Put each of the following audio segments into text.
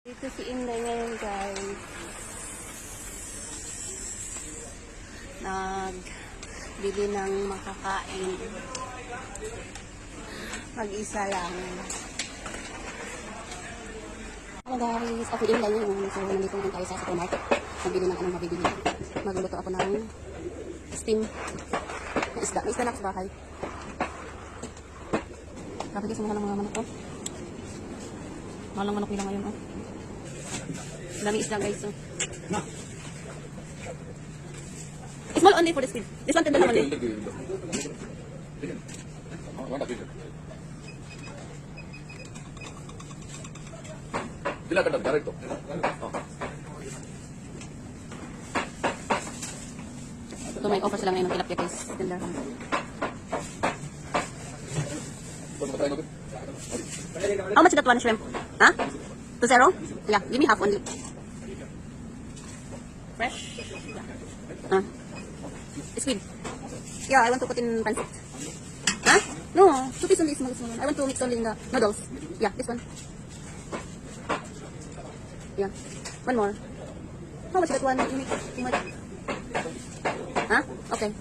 Dito si Inday ngayon, guys. Nagbili ng makakain. Mag-isa lang. Hello guys, ako Inday ngayon. So, nandito naman tayo sa supermarket. Nagbili ng anong mabibili. Magluluto ako ng steam na isda. May isda na ako sa bahay. Grabe guys, mahal ang mga manok ko. Mahal ang manok nila ngayon, oh. Dami isda guys, oh. Small only for the squid. This one tender naman eh. Bila ka direct to. So may offer sila ngayon ng tilapia guys. Tender. How much that one shrimp? Huh? 2-0? Yeah, give me half only. Fresh? Yeah. Squid. Yeah, I want to put in pancit. Huh? No, 2 pieces only, small. I want to mix only in the noodles. Yeah, this one. Yeah. One more. How much that one? You make too much. Huh? Okay.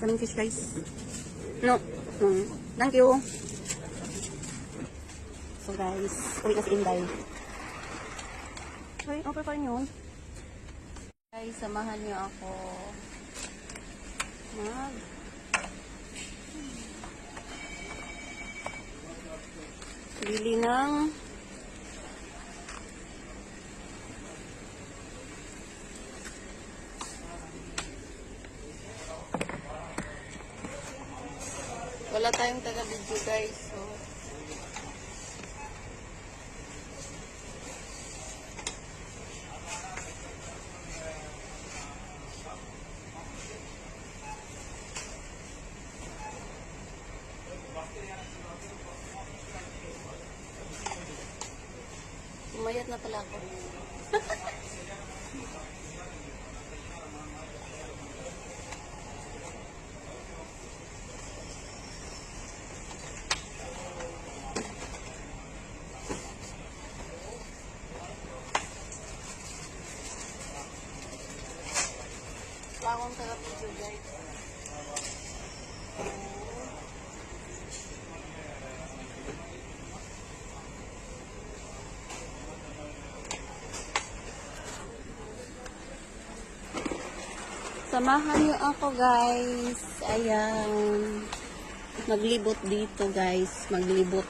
Daming fish guys. No. Thank you. So guys, uwi na si Inday. Ay, offer pa rin yun. Guys, samahan niyo ako. Bili ng wala tayong taga-video guys, so umayat na pala ako. Wala akong taga-video guys. Samahan niyo ako guys. Ayan. Maglibot dito guys. Maglibot.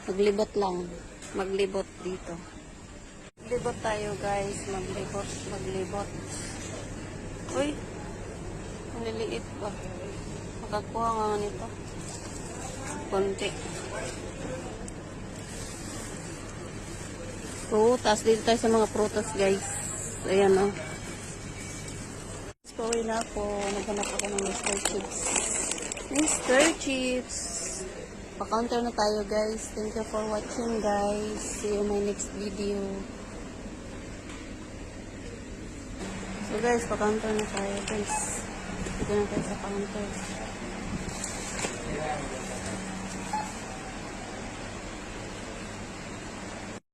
Maglibot lang. Maglibot dito. Maglibot tayo guys. Maglibot. Maglibot. Uy. Ang liliit pa. Makakuha nga nito. Konti. Prutas. Dito tayo sa mga prutas guys. Ayan o. Pauwi na ako. Naghanap ako ng Mr. Chips. Mr. Chips. Pa-counter na tayo guys. Thank you for watching guys. See you in my next video. So guys, pa-counter na tayo guys. Dito na tayo sa counter.